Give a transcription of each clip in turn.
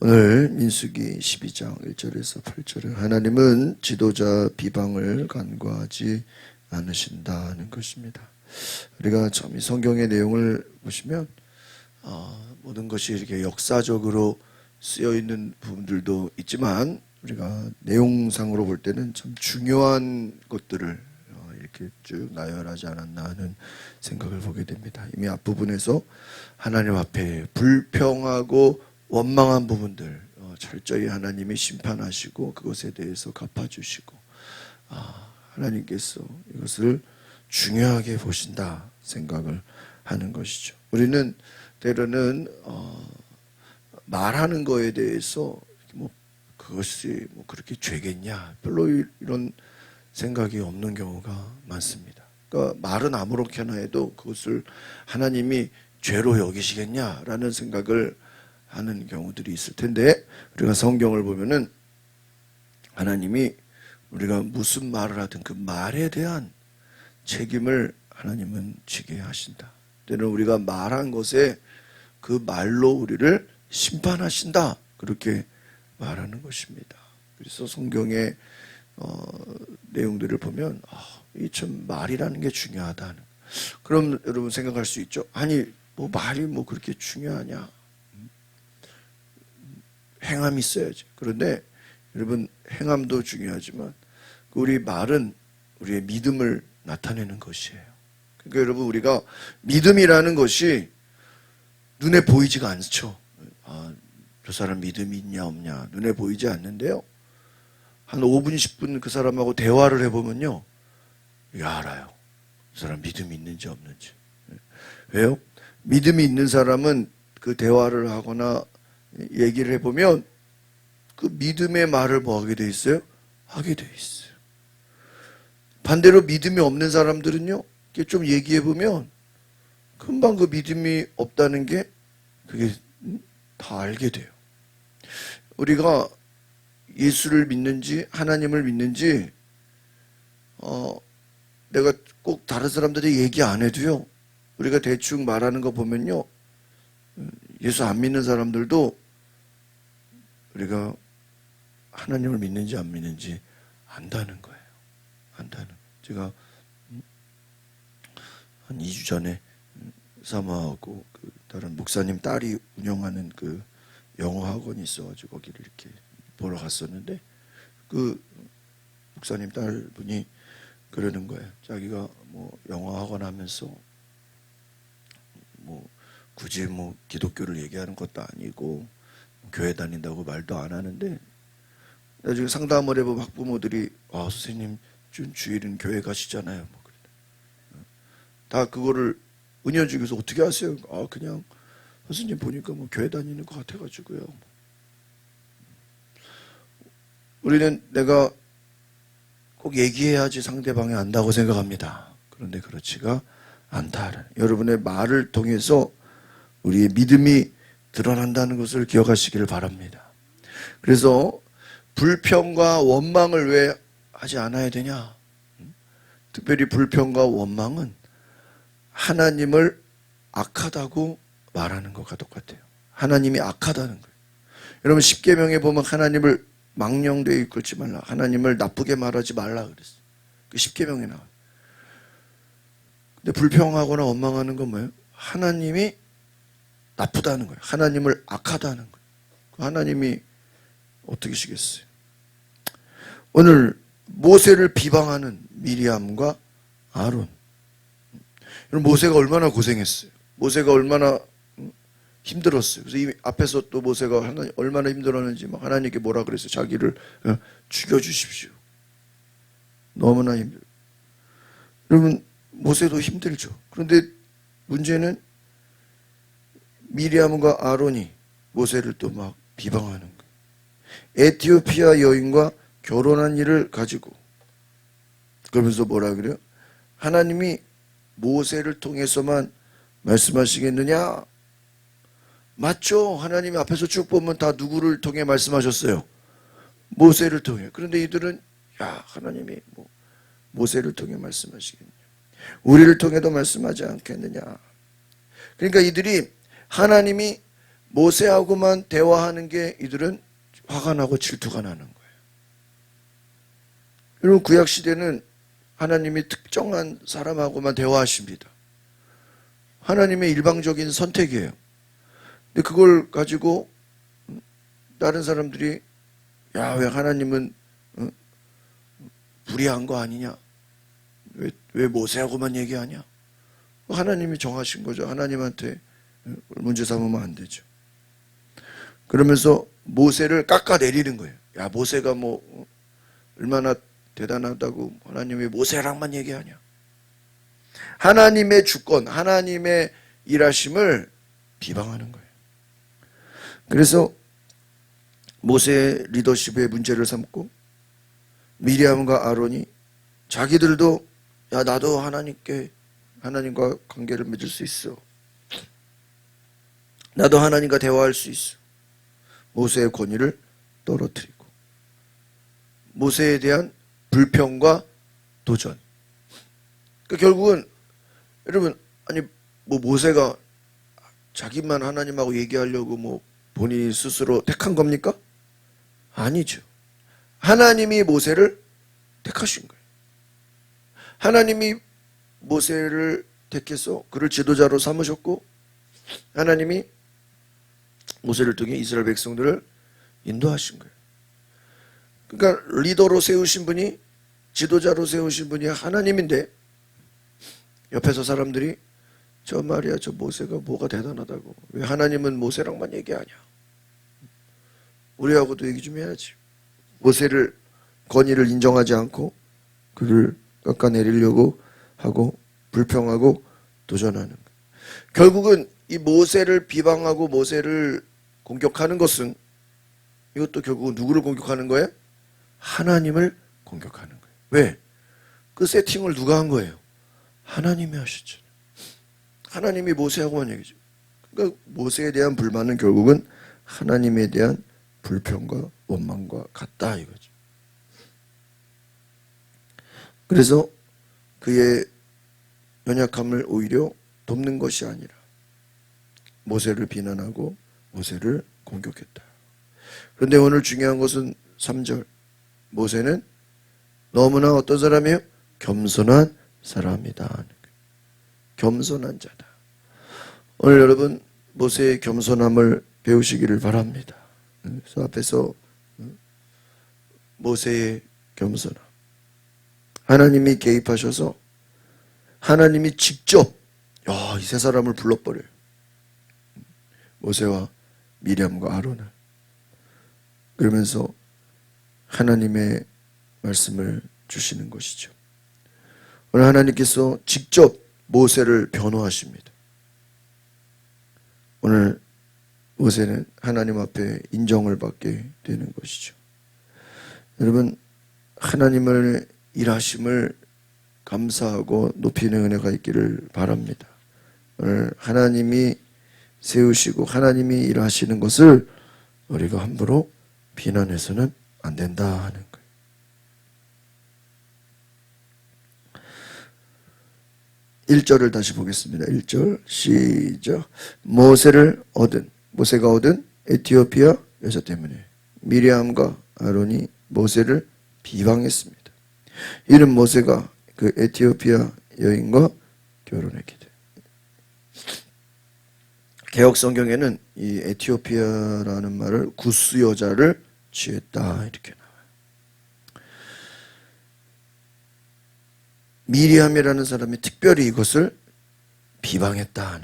오늘 민수기 12장 1절에서 8절에 하나님은 지도자 비방을 간과하지 않으신다는 것입니다. 우리가 참 이 성경의 내용을 보시면 모든 것이 이렇게 역사적으로 쓰여 있는 부분들도 있지만 우리가 내용상으로 볼 때는 참 중요한 것들을 이렇게 쭉 나열하지 않았나 하는 생각을 보게 됩니다. 이미 앞부분에서 하나님 앞에 불평하고 원망한 부분들 철저히 하나님이 심판하시고 그것에 대해서 갚아주시고 하나님께서 이것을 중요하게 보신다 생각을 하는 것이죠. 우리는 때로는 말하는 거에 대해서 그것이 그렇게 죄겠냐 별로 이런 생각이 없는 경우가 많습니다. 그러니까 말은 아무렇게나 해도 그것을 하나님이 죄로 여기시겠냐라는 생각을 하는 경우들이 있을 텐데 우리가 성경을 보면은 하나님이 우리가 무슨 말을 하든 그 말에 대한 책임을 하나님은 지게 하신다. 때는 우리가 말한 것에 그 말로 우리를 심판하신다. 그렇게 말하는 것입니다. 그래서 성경의 내용들을 보면 이 참 말이라는 게 중요하다. 그럼 여러분 생각할 수 있죠. 아니 말이 그렇게 중요하냐. 행함이 있어야지. 그런데 여러분 행함도 중요하지만 우리 말은 우리의 믿음을 나타내는 것이에요. 그러니까 여러분 우리가 믿음이라는 것이 눈에 보이지가 않죠. 저 사람 믿음이 있냐 없냐 눈에 보이지 않는데요. 한 5분 10분 그 사람하고 대화를 해보면요. 알아요. 그 사람 믿음이 있는지 없는지. 왜요? 믿음이 있는 사람은 그 대화를 하거나 얘기를 해보면 그 믿음의 말을 하게 돼 있어요? 하게 돼 있어요. 반대로 믿음이 없는 사람들은요, 좀 얘기해보면 금방 그 믿음이 없다는 게 그게 다 알게 돼요. 우리가 예수를 믿는지 하나님을 믿는지 내가 꼭 다른 사람들이 얘기 안 해도요, 우리가 대충 말하는 거 보면요, 예수 안 믿는 사람들도 우리가 하나님을 믿는지 안 믿는지 안다는 거예요. 안다는. 제가 한 2주 전에 사모하고 다른 목사님 딸이 운영하는 그 영어 학원이 있어가지고 거기를 이렇게 보러 갔었는데 그 목사님 딸분이 그러는 거예요. 자기가 영어 학원 하면서 굳이 기독교를 얘기하는 것도 아니고 교회 다닌다고 말도 안 하는데 나중에 상담을 해보면 학부모들이 선생님 좀 주일은 교회 가시잖아요. 다 그거를 은연중에서 어떻게 하세요? 그냥 선생님 보니까 교회 다니는 것 같아가지고요. 우리는 내가 꼭 얘기해야지 상대방이 안다고 생각합니다. 그런데 그렇지가 않다. 여러분의 말을 통해서 우리의 믿음이 드러난다는 것을 기억하시기를 바랍니다. 그래서 불평과 원망을 왜 하지 않아야 되냐? 특별히 불평과 원망은 하나님을 악하다고 말하는 것과 똑같아요. 하나님이 악하다는 거예요. 여러분 십계명에 보면 하나님을 망령되이 이끌지 말라. 하나님을 나쁘게 말하지 말라 그랬어요. 그 십계명에 나와요. 근데 불평하거나 원망하는 건 뭐예요? 하나님이 나쁘다는 거예요. 하나님을 악하다는 거예요. 하나님이 어떻게 시겠어요? 오늘 모세를 비방하는 미리암과 아론. 모세가 얼마나 고생했어요. 모세가 얼마나 힘들었어요. 그래서 이 앞에서 또 모세가 하나님 얼마나 힘들었는지 하나님께 뭐라 그랬어요. 자기를 죽여주십시오. 너무나 힘들어요. 여러분 모세도 힘들죠. 그런데 문제는 미리암과 아론이 모세를 또 비방하는 거예요. 에티오피아 여인과 결혼한 일을 가지고 그러면서 뭐라 그래요? 하나님이 모세를 통해서만 말씀하시겠느냐? 맞죠? 하나님이 앞에서 쭉 보면 다 누구를 통해 말씀하셨어요? 모세를 통해. 그런데 이들은 하나님이 모세를 통해 말씀하시겠냐? 우리를 통해도 말씀하지 않겠느냐? 그러니까 이들이 하나님이 모세하고만 대화하는 게 이들은 화가 나고 질투가 나는 거예요. 여러분, 구약 시대는 하나님이 특정한 사람하고만 대화하십니다. 하나님의 일방적인 선택이에요. 근데 그걸 가지고 다른 사람들이 야, 왜 하나님은 불의한 거 아니냐? 왜 모세하고만 얘기하냐? 하나님이 정하신 거죠. 하나님한테 문제 삼으면 안 되죠. 그러면서 모세를 깎아내리는 거예요. 야, 모세가 뭐 얼마나 대단하다고 하나님이 모세랑만 얘기하냐? 하나님의 주권, 하나님의 일하심을 비방하는 거예요. 그래서 모세의 리더십의 문제를 삼고 미리암과 아론이 자기들도 야, 나도 하나님과 관계를 맺을 수 있어. 나도 하나님과 대화할 수 있어. 모세의 권위를 떨어뜨리고 모세에 대한 불평과 도전. 그러니까 결국은 여러분, 아니 뭐 모세가 자기만 하나님하고 얘기하려고 뭐 본인이 스스로 택한 겁니까? 아니죠. 하나님이 모세를 택하신 거예요. 하나님이 모세를 택해서 그를 지도자로 삼으셨고 하나님이 모세를 통해 이스라엘 백성들을 인도하신 거예요. 그러니까 리더로 세우신 분이, 지도자로 세우신 분이 하나님인데 옆에서 사람들이 저 말이야, 저 모세가 뭐가 대단하다고, 왜 하나님은 모세랑만 얘기하냐, 우리하고도 얘기 좀 해야지. 모세를 권위를 인정하지 않고 그를 깎아내리려고 하고 불평하고 도전하는 거예요. 결국은 이 모세를 비방하고 모세를 공격하는 것은 이것도 결국은 누구를 공격하는 거예요? 하나님을 공격하는 거예요. 왜? 그 세팅을 누가 한 거예요? 하나님이 하셨죠. 하나님이 모세하고만 얘기죠. 그러니까 모세에 대한 불만은 결국은 하나님에 대한 불평과 원망과 같다 이거죠. 그래서 그의 연약함을 오히려 돕는 것이 아니라 모세를 비난하고 모세를 공격했다. 그런데 오늘 중요한 것은 3절. 모세는 너무나 어떤 사람이에요? 겸손한 사람이다. 겸손한 자다. 오늘 여러분 모세의 겸손함을 배우시기를 바랍니다. 그래서 앞에서 모세의 겸손함. 하나님이 개입하셔서 하나님이 직접 이 세 사람을 불러버려요. 모세와 미리암과 아론을. 그러면서 하나님의 말씀을 주시는 것이죠. 오늘 하나님께서 직접 모세를 변호하십니다. 오늘 모세는 하나님 앞에 인정을 받게 되는 것이죠. 여러분, 하나님을 일하심을 감사하고 높이는 은혜가 있기를 바랍니다. 오늘 하나님이 세우시고 하나님이 일하시는 것을 우리가 함부로 비난해서는 안 된다 하는 거예요. (1절을) 다시 보겠습니다. 1절 시작. 모세가 얻은 에티오피아 여자 때문에 미리암과 아론이 모세를 비방했습니다. 이는 모세가 그 에티오피아 여인과 결혼했기 때문에. 개역 성경에는 이 에티오피아라는 말을 구스 여자를 취했다 이렇게 나와요. 미리암이라는 사람이 특별히 이것을 비방했다 하는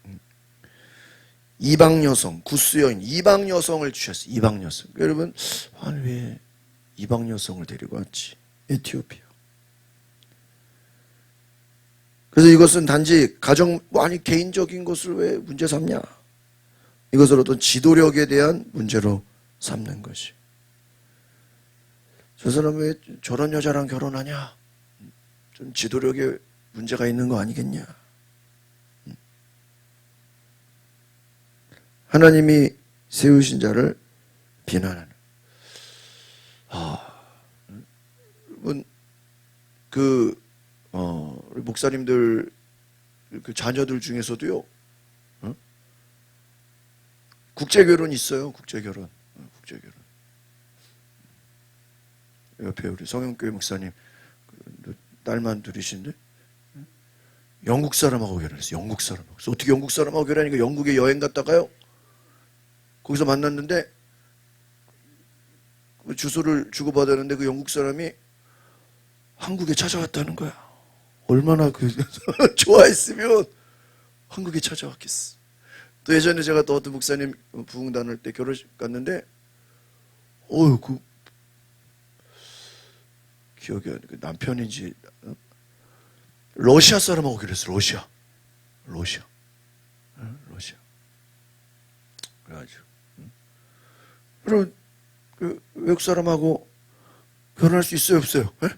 거예요. 이방 여성, 구스 여인, 이방 여성을 취했어요. 이방 여성. 여러분, 왜 이방 여성을 데리고 왔지? 에티오피아. 그래서 이것은 단지 개인적인 것을 왜 문제 삼냐? 이것을 어떤 지도력에 대한 문제로 삼는 것이. 저 사람 왜 저런 여자랑 결혼하냐? 좀 지도력에 문제가 있는 거 아니겠냐? 하나님이 세우신 자를 비난하는. 여러분, 우리 목사님들 그 자녀들 중에서도요, 국제결혼 있어요. 국제결혼. 국제결혼. 옆에 우리 성형교회 목사님 딸만 둘이신데 영국 사람하고 결혼했어요. 영국 사람하고. 그래서 어떻게 영국 사람하고 결혼하니까 영국에 여행 갔다가요. 거기서 만났는데 주소를 주고받았는데 그 영국 사람이 한국에 찾아왔다는 거야. 얼마나 좋아했으면 한국에 찾아왔겠어. 또 예전에 제가 또 어떤 목사님 부흥단할 때 결혼식 갔는데 기억이 안 나. 남편인지 러시아 사람하고 결혼했어. 러시아. 그래가지고 그럼 그 외국 사람하고 결혼할 수 있어요, 없어요? 네?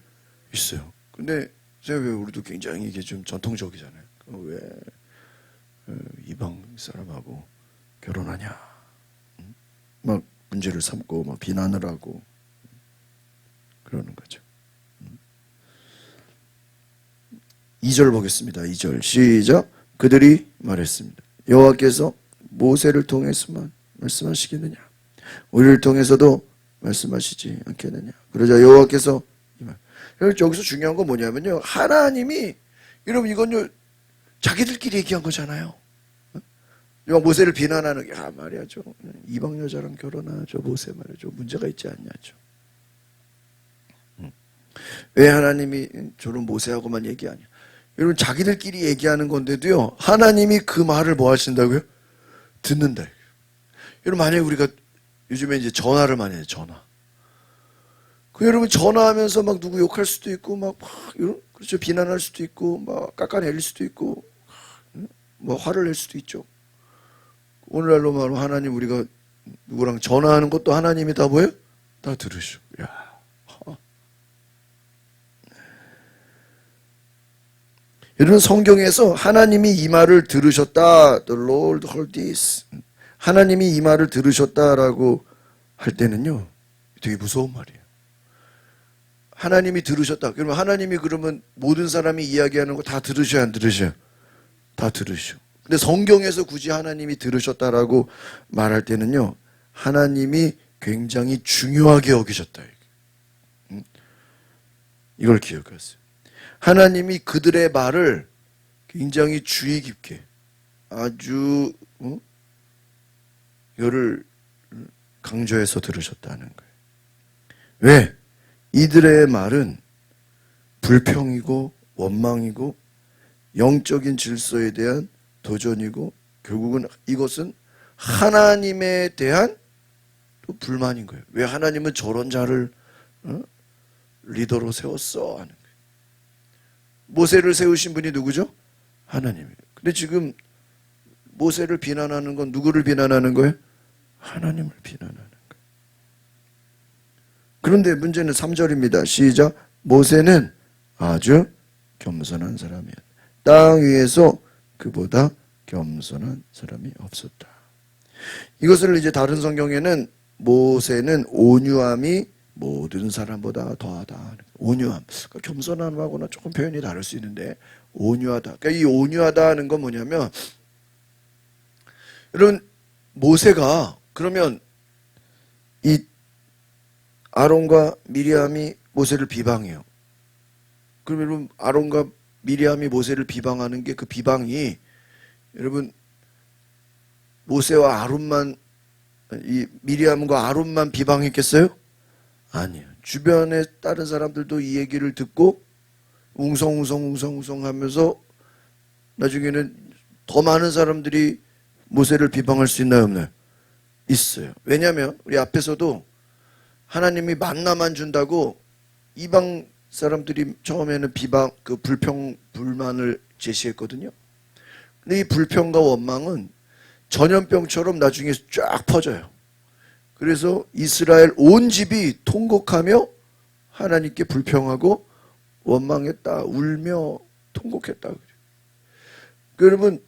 있어요. 근데 왜 우리도 굉장히 이게 좀 전통적이잖아요. 왜 이방 사람하고 결혼하냐? 막 문제를 삼고 막 비난을 하고 그러는 거죠. 2절 보겠습니다. 2절 시작. 그들이 말했습니다. 여호와께서 모세를 통해서만 말씀하시겠느냐? 우리를 통해서도 말씀하시지 않겠느냐? 그러자 여호와께서 이 말. 여기서 중요한 건 뭐냐면요. 하나님이 여러분 이건요 자기들끼리 얘기한 거잖아요. 모세를 비난하는 게 말이야 저 이방 여자랑 결혼하죠. 모세 말이죠. 문제가 있지 않냐죠. 왜 하나님이 저런 모세하고만 얘기하냐? 여러분 자기들끼리 얘기하는 건데도요. 하나님이 그 말을 뭐 하신다고요? 듣는다. 여러분 만약에 우리가 요즘에 이제 전화를 많이 해요. 전화. 그 여러분 전화하면서 막 누구 욕할 수도 있고 막 이런 그렇죠. 비난할 수도 있고 막 깎아내릴 수도 있고 뭐 화를 낼 수도 있죠. 오늘날로 말하면 하나님 우리가 누구랑 전화하는 것도 하나님이 다 뭐예요? 다 들으셔. 야. 여러분 성경에서 하나님이 이 말을 들으셨다. The Lord heard this. 하나님이 이 말을 들으셨다라고 할 때는요. 되게 무서운 말이에요. 하나님이 들으셨다. 그러면 하나님이 그러면 모든 사람이 이야기하는 거 다 들으셔야 안 들으셔요? 다 들으셔. 근데 성경에서 굳이 하나님이 들으셨다라고 말할 때는요. 하나님이 굉장히 중요하게 여기셨다. 이걸 기억하세요. 하나님이 그들의 말을 굉장히 주의 깊게 아주 이거를 강조해서 들으셨다는 거예요. 왜? 이들의 말은 불평이고 원망이고 영적인 질서에 대한 도전이고 결국은 이것은 하나님에 대한 또 불만인 거예요. 왜 하나님은 저런 자를 리더로 세웠어? 하는 거예요. 모세를 세우신 분이 누구죠? 하나님이에요. 근데 지금 모세를 비난하는 건 누구를 비난하는 거예요? 하나님을 비난하는 거예요. 그런데 문제는 3절입니다. 시작. 모세는 아주 겸손한 사람이었다. 땅 위에서 그보다 겸손한 사람이 없었다. 이것을 이제 다른 성경에는 모세는 온유함이 모든 사람보다 더하다. 온유함. 그러니까 겸손함하고는 조금 표현이 다를 수 있는데 온유하다. 그러니까 이 온유하다 하는 건 뭐냐면 여러분 모세가 그러면 이 아론과 미리암이 모세를 비방해요. 그럼 여러분 아론과 미리암이 모세를 비방하는 게 그 비방이 여러분 모세와 아론만 이 미리암과 아론만 비방했겠어요? 아니에요. 주변에 다른 사람들도 이 얘기를 듣고 웅성웅성 하면서 나중에는 더 많은 사람들이 모세를 비방할 수 있나요? 없나요? 있어요. 왜냐하면 우리 앞에서도 하나님이 만나만 준다고 이방 사람들이 처음에는 불만을 제시했거든요. 근데 이 불평과 원망은 전염병처럼 나중에 쫙 퍼져요. 그래서 이스라엘 온 집이 통곡하며 하나님께 불평하고 원망했다, 울며 통곡했다. 여러분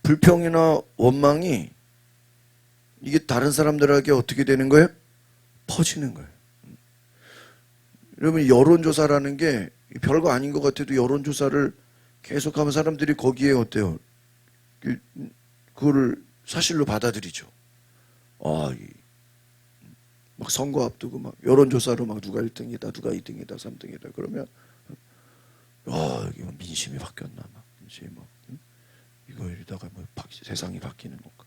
불평이나 원망이 이게 다른 사람들에게 어떻게 되는 거예요? 퍼지는 거예요. 여러분 여론조사라는 게 별거 아닌 것 같아도 여론조사를 계속하면 사람들이 거기에 어때요? 그거를 사실로 받아들이죠. 막 선거 앞두고 막 여론조사로 막 누가 1등이다, 누가 2등이다, 3등이다 그러면 이거 민심이 바뀌었나 막 민심이 막 이거 이러다가 뭐 세상이 바뀌는 건가?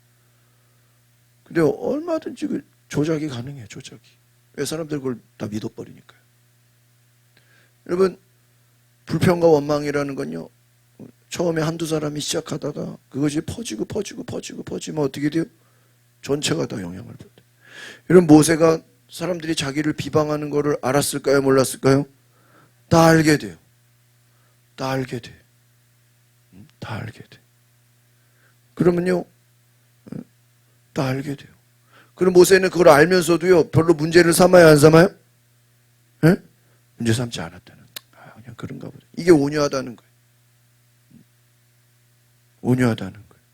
근데 얼마든지 그 조작이 가능해요. 조작이. 왜 사람들 그걸 다 믿어버리니까요. 여러분 불평과 원망이라는 건요. 처음에 한두 사람이 시작하다가 그것이 퍼지면 어떻게 돼요? 전체가 다 영향을 받아요. 이런 모세가 사람들이 자기를 비방하는 것을 알았을까요? 몰랐을까요? 다 알게 돼요. 다 알게 돼. 다 알게 돼. 그러면요, 다 알게 돼요. 그럼 모세는 그걸 알면서도요, 별로 문제를 삼아요, 안 삼아요? 예? 문제 삼지 않았다는. 그냥 그런가 보다. 이게 온유하다는 거예요. 온유하다는 거예요.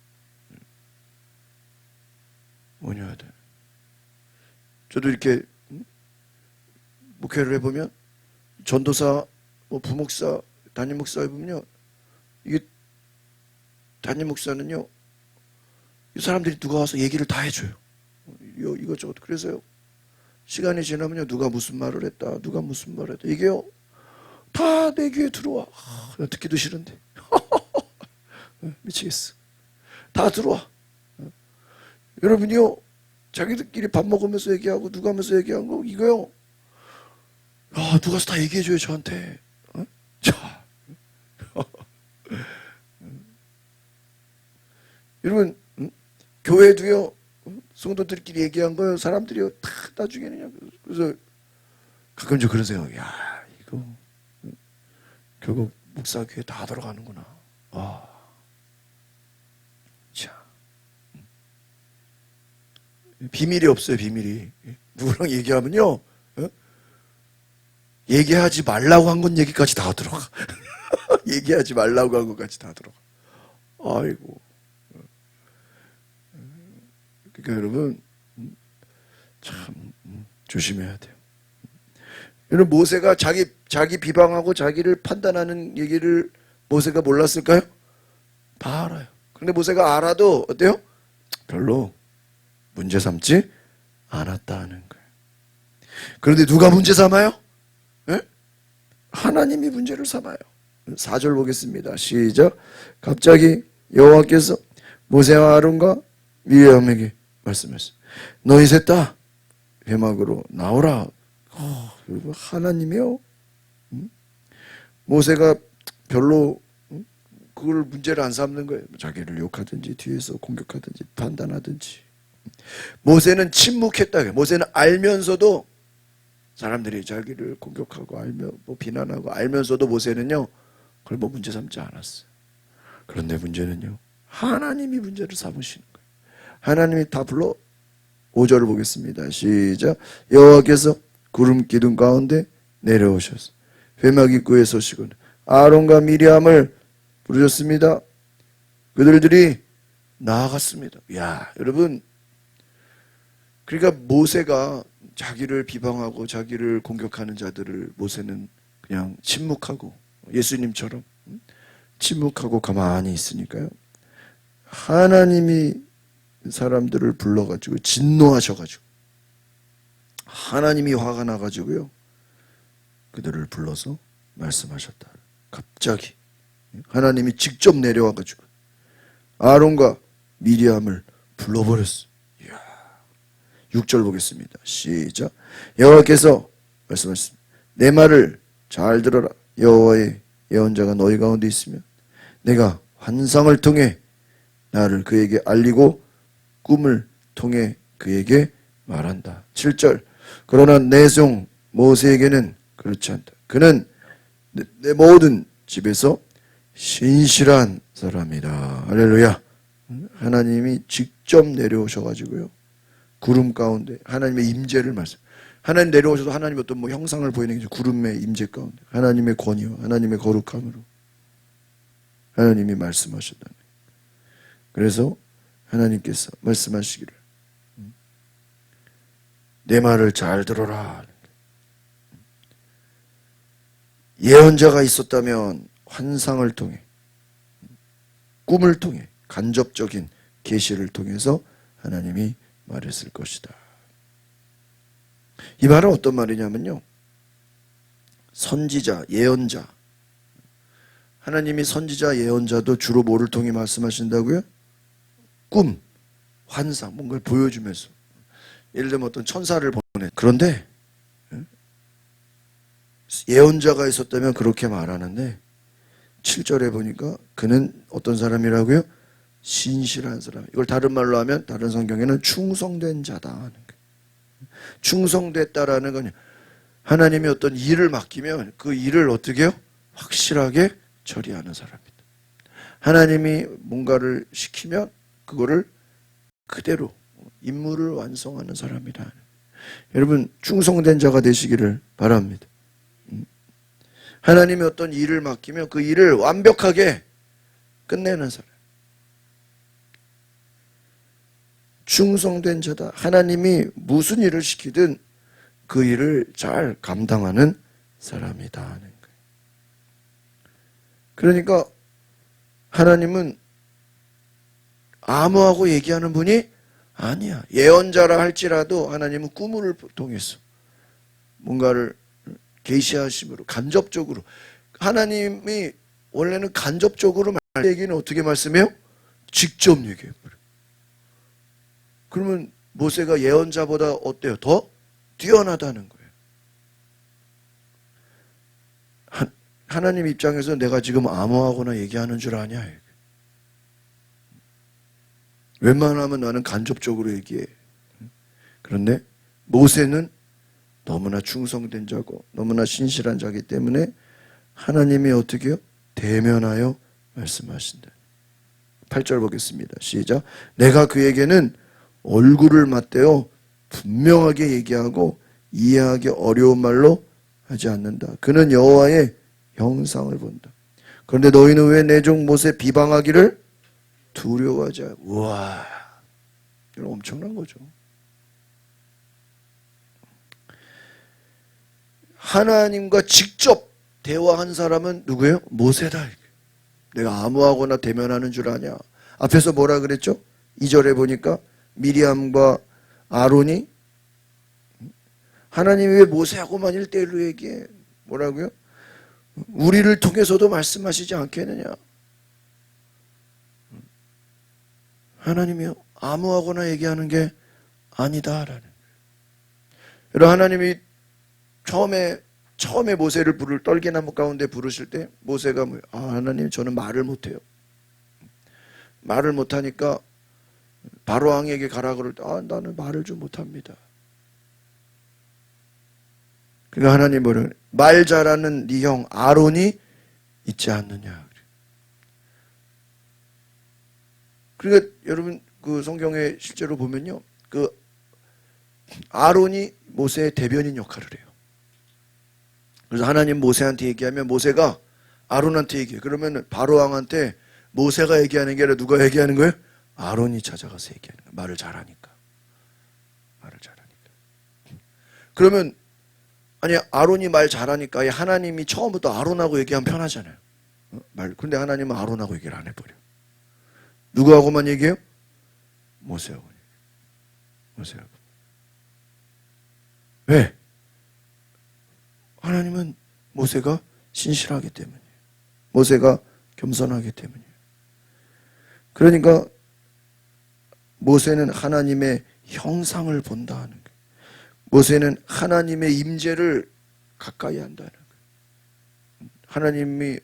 온유하다는. 저도 이렇게 목회를 해보면 전도사, 부목사, 담임 목사 해보면요, 이게 담임 목사는요, 이 사람들이 누가 와서 얘기를 다 해줘요. 이것저것. 그래서요, 시간이 지나면요, 누가 무슨 말을 했다, 누가 무슨 말을 했다. 이게요, 다 내 귀에 들어와. 듣기도 싫은데. 미치겠어. 다 들어와. 여러분이요, 자기들끼리 밥 먹으면서 얘기하고 누가 하면서 얘기한 거 이거요. 누가 다 얘기해줘요 저한테. 자, 여러분 교회도요. 성도들끼리 얘기한 거요. 사람들이요 다 나중에는 그래서 가끔 좀 그런 생각. 야 이거 결국 목사 교회 다 들어가는구나. 자. 비밀이 없어요, 비밀이. 누구랑 얘기하면요, 얘기하지 말라고 한 건 얘기까지 다 들어가. 얘기하지 말라고 한 것까지 다 들어가. 아이고. 그러니까 여러분, 참, 조심해야 돼요. 여러분, 모세가 자기 비방하고 자기를 판단하는 얘기를 모세가 몰랐을까요? 다 알아요. 근데 모세가 알아도, 어때요? 별로 문제 삼지 않았다는 거예요. 그런데 누가 문제 삼아요? 네? 하나님이 문제를 삼아요. 4절 보겠습니다. 시작. 갑자기 여호와께서 모세와 아론과 미리암에게 말씀했어요. 너희 셋 다 회막으로 나오라. 하나님이요. 모세가 별로 그걸 문제를 안 삼는 거예요. 자기를 욕하든지 뒤에서 공격하든지 판단하든지. 모세는 침묵했다. 모세는 알면서도 사람들이 자기를 공격하고 비난하고 알면서도 모세는요 그걸 문제 삼지 않았어요. 그런데 문제는요 하나님이 문제를 삼으시는 거예요. 하나님이 다 불러 5절을 보겠습니다. 시작. 여호와께서 구름 기둥 가운데 내려오셔서 회막 입구에 서시고 아론과 미리암을 부르셨습니다. 그들이 나아갔습니다. 야 여러분, 그러니까 모세가 자기를 비방하고 자기를 공격하는 자들을 모세는 그냥 침묵하고 예수님처럼 침묵하고 가만히 있으니까요. 하나님이 사람들을 불러가지고 진노하셔가지고 하나님이 화가 나가지고요. 그들을 불러서 말씀하셨다. 갑자기 하나님이 직접 내려와가지고 아론과 미리암을 불러버렸어요. 6절 보겠습니다. 시작. 여호와께서 말씀하셨습니다. 내 말을 잘 들어라. 여호와의 예언자가 너희 가운데 있으면 내가 환상을 통해 나를 그에게 알리고 꿈을 통해 그에게 말한다. 7절. 그러나 내 종 모세에게는 그렇지 않다. 그는 내 모든 집에서 신실한 사람이다. 할렐루야. 하나님이 직접 내려오셔가지고요. 구름 가운데 하나님의 임재를 말씀. 하나님 내려오셔도 하나님 어떤 형상을 보이는 게 구름의 임재 가운데 하나님의 권위와 하나님의 거룩함으로 하나님이 말씀하셨다는. 그래서 하나님께서 말씀하시기를 내 말을 잘 들어라. 예언자가 있었다면 환상을 통해 꿈을 통해 간접적인 계시를 통해서 하나님이 말했을 것이다. 이 말은 어떤 말이냐면요, 선지자, 예언자, 하나님이 선지자, 예언자도 주로 뭐를 통해 말씀하신다고요? 꿈, 환상, 뭔가를 보여주면서. 예를 들면 어떤 천사를 보내. 그런데 예언자가 있었다면 그렇게 말하는데 7절에 보니까 그는 어떤 사람이라고요? 신실한 사람. 이걸 다른 말로 하면 다른 성경에는 충성된 자다 하는 거예요. 충성됐다라는 건 하나님이 어떤 일을 맡기면 그 일을 어떻게 해요? 확실하게 처리하는 사람입니다. 하나님이 뭔가를 시키면 그거를 그대로 임무를 완성하는 사람이다. 여러분 충성된 자가 되시기를 바랍니다. 하나님이 어떤 일을 맡기면 그 일을 완벽하게 끝내는 사람. 충성된 자다. 하나님이 무슨 일을 시키든 그 일을 잘 감당하는 사람이다 하는 거예요. 그러니까 하나님은 아무하고 얘기하는 분이 아니야. 예언자라 할지라도 하나님은 꿈을 통해서 뭔가를 계시하심으로 간접적으로, 하나님이 원래는 간접적으로 말 얘기는 어떻게 말씀해요? 직접 얘기해요. 그러면 모세가 예언자보다 어때요? 더 뛰어나다는 거예요. 하나님 입장에서 내가 지금 암호하거나 얘기하는 줄 아냐? 웬만하면 나는 간접적으로 얘기해. 그런데 모세는 너무나 충성된 자고 너무나 신실한 자이기 때문에 하나님이 어떻게 해요? 대면하여 말씀하신다. 8절 보겠습니다. 시작. 내가 그에게는 얼굴을 맞대어 분명하게 얘기하고 이해하기 어려운 말로 하지 않는다. 그는 여호와의 형상을 본다. 그런데 너희는 왜 내 종 모세 비방하기를 두려워하지 않아? 우와, 이건 엄청난 거죠. 하나님과 직접 대화한 사람은 누구예요? 모세다. 내가 아무하거나 대면하는 줄 아냐? 앞에서 뭐라 그랬죠? 2절에 보니까 미리암과 아론이 하나님이 왜 모세하고만 1대1로 얘기해? 뭐라고요? 우리를 통해서도 말씀하시지 않겠느냐? 하나님이 아무하거나 얘기하는 게 아니다라는 거예요. 여러분, 하나님이 처음에 모세를 떨기나무 가운데 부르실 때 모세가 하나님 저는 말을 못해요. 말을 못하니까 바로 왕에게 가라 그럴 때 나는 말을 좀 못합니다. 그러니까 하나님 말 잘하는 네 형 아론이 있지 않느냐. 그러니까 여러분 그 성경에 실제로 보면요, 그 아론이 모세의 대변인 역할을 해요. 그래서 하나님 모세한테 얘기하면 모세가 아론한테 얘기해. 그러면 바로 왕한테 모세가 얘기하는 게 아니라 누가 얘기하는 거예요? 아론이 찾아가서 얘기하는 거예요. 말을 잘하니까. 그러면 아니 아론이 말 잘하니까 하나님이 처음부터 아론하고 얘기하면 편하잖아요. 근데 하나님은 아론하고 얘기를 안 해버려. 누구하고만 얘기해요? 모세하고. 왜? 하나님은 모세가 신실하기 때문이에요. 모세가 겸손하기 때문이에요. 그러니까 모세는 하나님의 형상을 본다는 거예요. 모세는 하나님의 임재를 가까이 한다는 거예요. 하나님이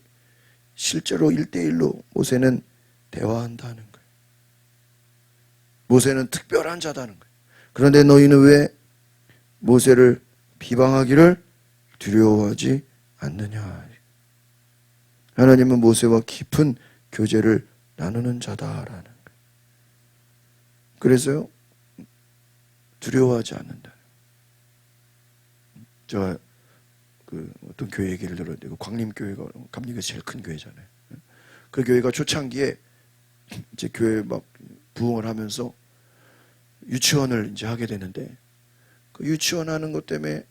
실제로 1대1로 모세는 대화한다는 거예요. 모세는 특별한 자다는 거예요. 그런데 너희는 왜 모세를 비방하기를 두려워하지 않느냐. 하나님은 모세와 깊은 교제를 나누는 자다라는 거예요. 그래서요, 두려워하지 않는다. 제가 그 어떤 교회 얘기를 들었는데, 광림교회가 감리교가 제일 큰 교회잖아요. 그 교회가 초창기에 이제 교회 막 부흥을 하면서 유치원을 이제 하게 되는데, 그 유치원 하는 것 때문에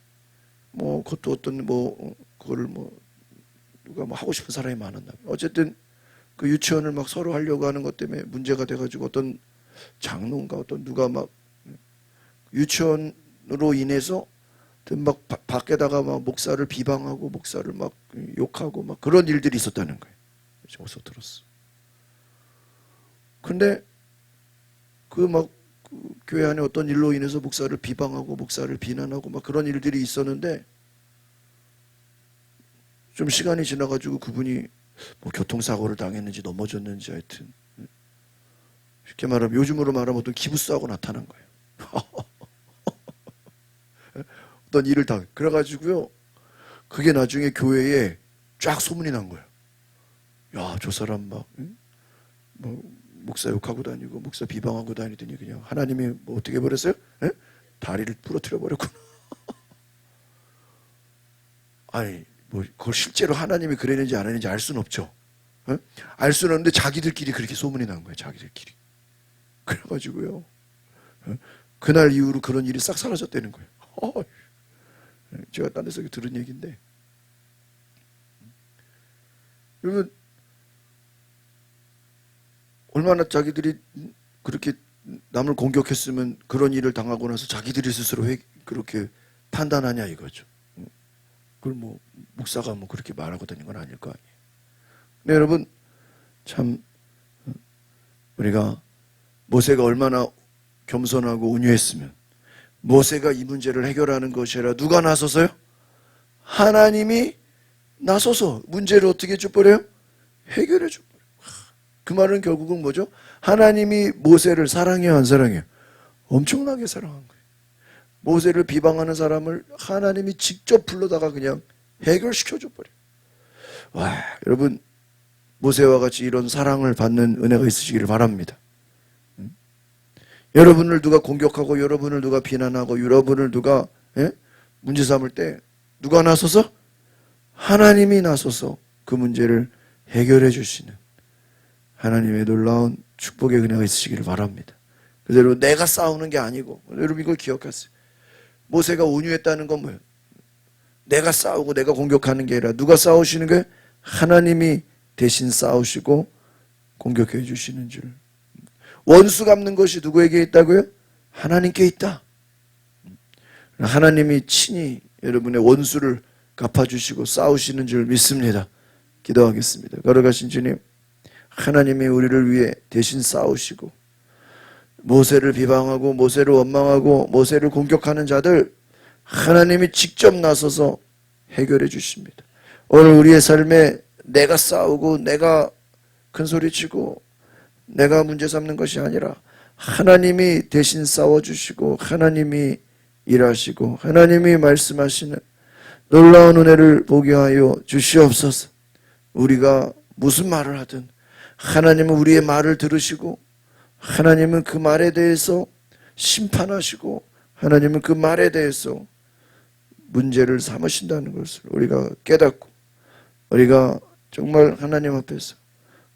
그것도 어떤 그거를 누가 하고 싶은 사람이 많았나. 어쨌든 그 유치원을 막 서로 하려고 하는 것 때문에 문제가 돼가지고 어떤 장로인가 어떤 누가 막 유치원으로 인해서 막 밖에다가 막 목사를 비방하고 목사를 막 욕하고 막 그런 일들이 있었다는 거예요. 어디서 들었어. 근데 그 교회 안에 어떤 일로 인해서 목사를 비방하고 목사를 비난하고 막 그런 일들이 있었는데 좀 시간이 지나가지고 그분이 뭐 교통사고를 당했는지 넘어졌는지 하여튼 쉽게 말하면 요즘으로 말하면 어떤 기부스하고 나타난 거예요. 어떤 일을 그래가지고요 그게 나중에 교회에 쫙 소문이 난 거예요. 야, 저 사람 막 목사 욕하고 다니고 목사 비방하고 다니더니 그냥 하나님이 뭐 어떻게 버렸어요? 에? 다리를 부러뜨려 버렸구나. 아니 뭐 그걸 실제로 하나님이 그랬는지 안 했는지 알 수는 없죠. 에? 알 수는 없는데 자기들끼리 그렇게 소문이 난 거예요. 자기들끼리. 그래가지고요 그날 이후로 그런 일이 싹 사라졌다는 거예요. 제가 딴 데서 들은 얘기인데 여러분 얼마나 자기들이 그렇게 남을 공격했으면 그런 일을 당하고 나서 자기들이 스스로 그렇게 판단하냐 이거죠. 그걸 뭐 목사가 뭐 그렇게 말하고 다니는 건 아닐 거 아니에요. 근데 여러분 참 우리가 모세가 얼마나 겸손하고 온유했으면 모세가 이 문제를 해결하는 것이 아니라 누가 나서서요? 하나님이 나서서 문제를 어떻게 해줘버려요? 해결해 줘버려요. 그 말은 결국은 뭐죠? 하나님이 모세를 사랑해요, 안 사랑해요? 엄청나게 사랑한 거예요. 모세를 비방하는 사람을 하나님이 직접 불러다가 그냥 해결시켜줘 버려요. 와, 여러분 모세와 같이 이런 사랑을 받는 은혜가 있으시기를 바랍니다. 여러분을 누가 공격하고 여러분을 누가 비난하고 여러분을 누가 문제 삼을 때 누가 나서서? 하나님이 나서서 그 문제를 해결해 주시는 하나님의 놀라운 축복의 은혜가 있으시기를 바랍니다. 그래서 여러분 내가 싸우는 게 아니고 여러분 이걸 기억하세요. 모세가 온유했다는 건 뭐예요? 내가 싸우고 내가 공격하는 게 아니라 누가 싸우시는 거예요? 하나님이 대신 싸우시고 공격해 주시는 줄. 원수 갚는 것이 누구에게 있다고요? 하나님께 있다. 하나님이 친히 여러분의 원수를 갚아주시고 싸우시는 줄 믿습니다. 기도하겠습니다. 걸어가신 주님, 하나님이 우리를 위해 대신 싸우시고 모세를 비방하고 모세를 원망하고 모세를 공격하는 자들 하나님이 직접 나서서 해결해 주십니다. 오늘 우리의 삶에 내가 싸우고 내가 큰소리치고 내가 문제 삼는 것이 아니라 하나님이 대신 싸워주시고 하나님이 일하시고 하나님이 말씀하시는 놀라운 은혜를 보게 하여 주시옵소서. 우리가 무슨 말을 하든 하나님은 우리의 말을 들으시고 하나님은 그 말에 대해서 심판하시고 하나님은 그 말에 대해서 문제를 삼으신다는 것을 우리가 깨닫고 우리가 정말 하나님 앞에서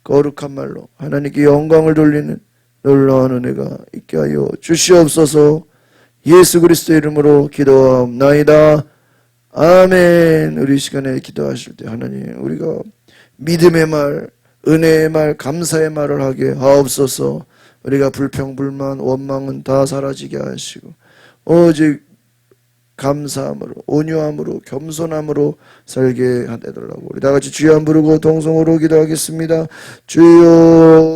거룩한 말로 하나님께 영광을 돌리는 놀라운 은혜가 있게 하여 주시옵소서. 예수 그리스도의 이름으로 기도하옵나이다. 아멘. 우리 시간에 기도하실 때 하나님 우리가 믿음의 말, 은혜의 말, 감사의 말을 하게 하옵소서. 우리가 불평, 불만, 원망은 다 사라지게 하시고 오직 감사함으로 온유함으로 겸손함으로 살게 해달라고 우리 다같이 주여 한 부르고 동성으로 기도하겠습니다. 주여